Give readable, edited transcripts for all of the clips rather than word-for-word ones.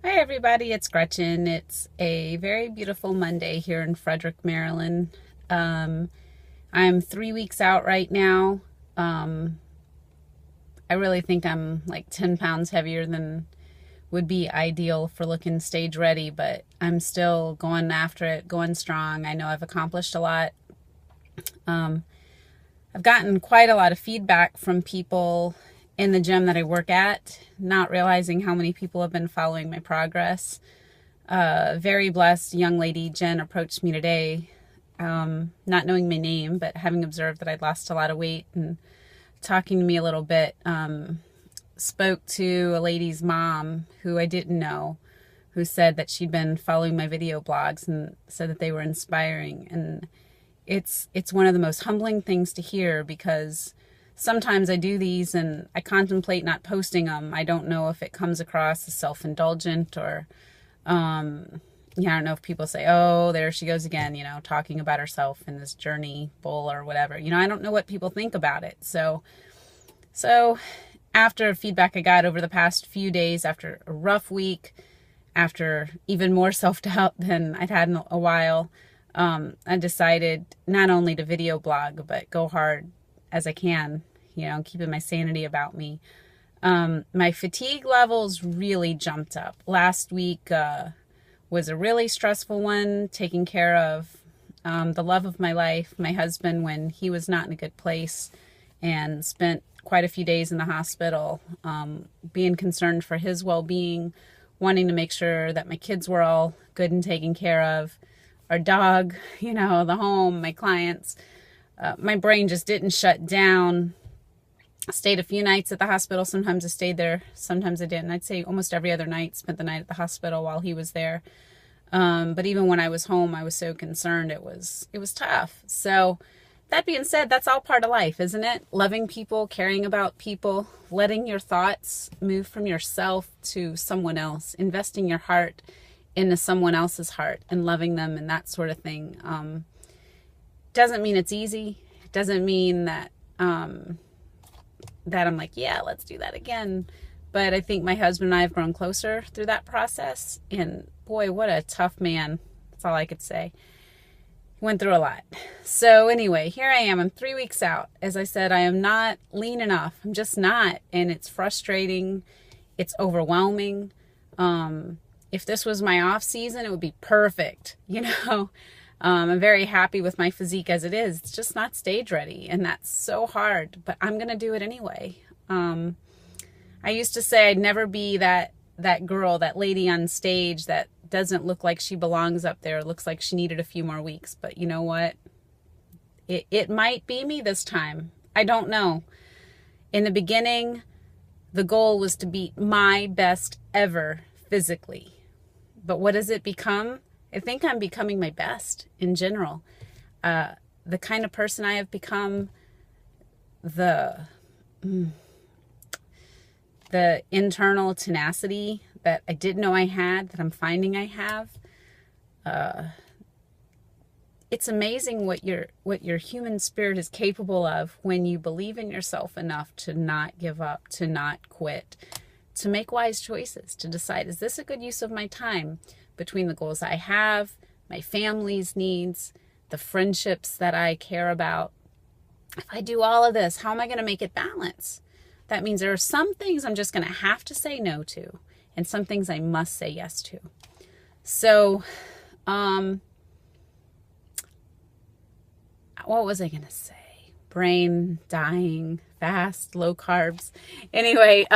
Hi everybody, it's Gretchen. It's a very beautiful Monday here in Frederick, Maryland. Um, I'm 3 weeks out right now. Um, I really think I'm like 10 pounds heavier than would be ideal for looking stage ready, but I'm still going after it, going strong. I know I've accomplished a lot. Um, I've gotten quite a lot of feedback from people in the gym that I work at, not realizing how many people have been following my progress. Very blessed young lady, Jen, approached me today, not knowing my name, but having observed that I'd lost a lot of weight and talking to me a little bit. Spoke to a lady's mom who I didn't know, who said that she'd been following my video blogs and said that they were inspiring. And it's one of the most humbling things to hear, because sometimes I do these and I contemplate not posting them. I don't know if it comes across as self-indulgent or yeah, I don't know if people say, oh, there she goes again, talking about herself in this journey bowl or whatever. I don't know what people think about it. So after feedback I got over the past few days, after a rough week, after even more self-doubt than I'd had in a while, I decided not only to video blog, but go hard as I can, keeping my sanity about me. My fatigue levels really jumped up. Last week was a really stressful one, taking care of the love of my life, my husband, when he was not in a good place, and spent quite a few days in the hospital, being concerned for his well-being, wanting to make sure that my kids were all good and taken care of, our dog, the home, my clients. My brain just didn't shut down. Stayed a few nights at the hospital. Sometimes I stayed there, sometimes I didn't. I'd say almost every other night, spent the night at the hospital while he was there. But even when I was home, I was so concerned. It was tough. So that being said, that's all part of life, isn't it? Loving people, caring about people, letting your thoughts move from yourself to someone else, investing your heart into someone else's heart and loving them and that sort of thing. Doesn't mean it's easy. It doesn't mean that that I'm like, yeah, let's do that again. But I think my husband and I have grown closer through that process. And boy, what a tough man. That's all I could say. Went through a lot. So anyway, here I am. I'm 3 weeks out. As I said, I am not lean enough. I'm just not. And it's frustrating. It's overwhelming. If this was my off season, it would be perfect. I'm very happy with my physique as it is. It's just not stage ready, and that's so hard, but I'm going to do it anyway. I used to say I'd never be that girl, that lady on stage that doesn't look like she belongs up there, looks like she needed a few more weeks. But you know what? It might be me this time. I don't know. In the beginning, the goal was to be my best ever physically. But what does it become? I think I'm becoming my best in general. The kind of person I have become, the internal tenacity that I didn't know I had, that I'm finding I have. It's amazing what your human spirit is capable of when you believe in yourself enough to not give up, to not quit, to make wise choices, to decide, is this a good use of my time between the goals I have, my family's needs, the friendships that I care about? If I do all of this, how am I going to make it balance? That means there are some things I'm just going to have to say no to, and some things I must say yes to. So, what was I going to say? Brain dying, fast, low carbs. Anyway,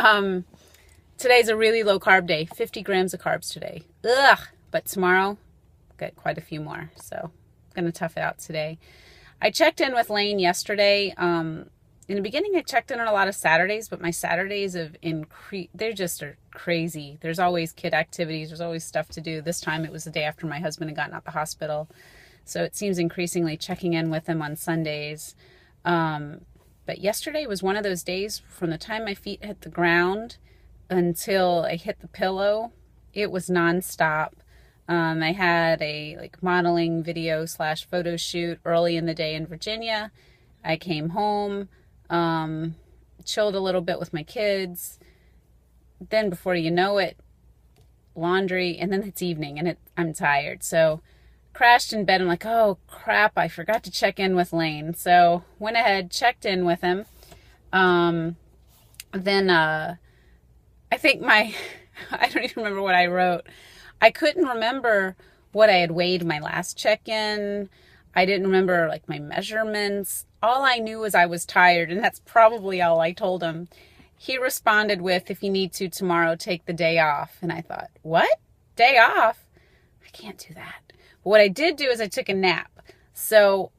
today's a really low carb day, 50 grams of carbs today. Ugh. But tomorrow, get quite a few more. So I'm going to tough it out today. I checked in with Lane yesterday. In the beginning, I checked in on a lot of Saturdays, but my Saturdays have increased. They just are crazy. There's always kid activities. There's always stuff to do. This time it was the day after my husband had gotten out the hospital. So it seems increasingly checking in with him on Sundays. But yesterday was one of those days from the time my feet hit the ground until I hit the pillow. It was nonstop. I had a modeling video / photo shoot early in the day in Virginia. I came home, chilled a little bit with my kids. Then before you know it, laundry, and then it's evening and I'm tired. So crashed in bed. I'm like, oh crap, I forgot to check in with Lane. So went ahead, checked in with him. Then I think I don't even remember what I wrote. I couldn't remember what I had weighed my last check-in. I didn't remember like my measurements. All I knew was I was tired, and that's probably all I told him. He responded with, if you need to tomorrow, take the day off. And I thought, what? Day off? I can't do that. But what I did do is I took a nap. So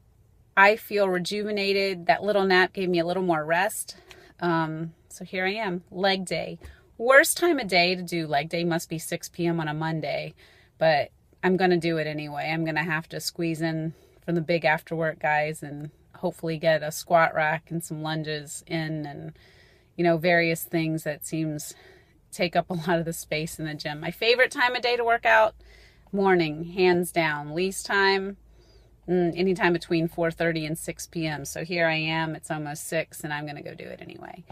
I feel rejuvenated. That little nap gave me a little more rest. So here I am, leg day. Worst time of day to do leg day must be 6 p.m. on a Monday, but I'm going to do it anyway. I'm going to have to squeeze in from the big after work guys and hopefully get a squat rack and some lunges in and, you know, various things that seems take up a lot of the space in the gym. My favorite time of day to work out, morning, hands down. Least time, anytime between 4:30 and 6 p.m. So here I am, it's almost 6 and I'm going to go do it anyway.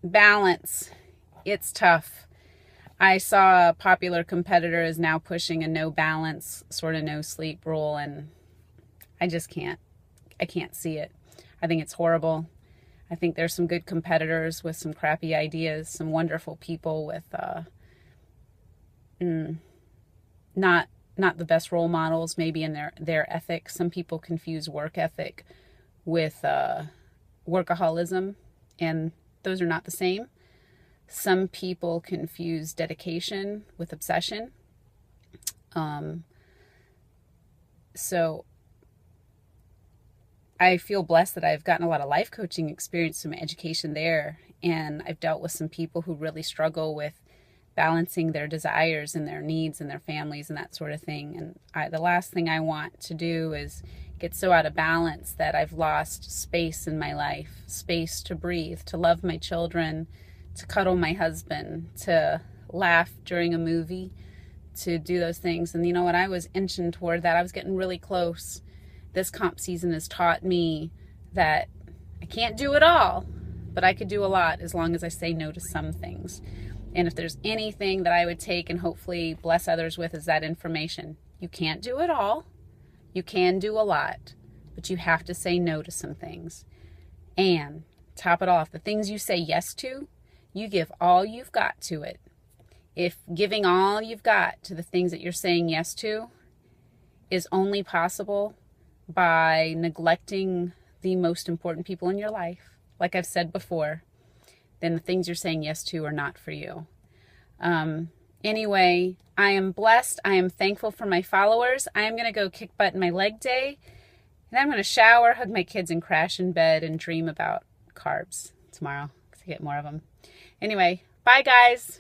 Balance. It's tough. I saw a popular competitor is now pushing a no balance, sort of no sleep rule, and I just can't. I can't see it. I think it's horrible. I think there's some good competitors with some crappy ideas, some wonderful people with not the best role models maybe in their ethics. Some people confuse work ethic with workaholism, and those are not the same. Some people confuse dedication with obsession. So I feel blessed that I've gotten a lot of life coaching experience, some education there, and I've dealt with some people who really struggle with balancing their desires and their needs and their families and that sort of thing. And the last thing I want to do is get so out of balance that I've lost space in my life, space to breathe, to love my children, to cuddle my husband, to laugh during a movie, to do those things. And you know what? I was inching toward that. I was getting really close. This comp season has taught me that I can't do it all, but I could do a lot as long as I say no to some things. And if there's anything that I would take and hopefully bless others with is that information. You can't do it all. You can do a lot, but you have to say no to some things. And top it off, the things you say yes to, you give all you've got to it. If giving all you've got to the things that you're saying yes to is only possible by neglecting the most important people in your life, like I've said before, then the things you're saying yes to are not for you. Anyway, I am blessed. I am thankful for my followers. I am going to go kick butt in my leg day. And I'm going to shower, hug my kids, and crash in bed and dream about carbs tomorrow to get more of them. Anyway, bye guys.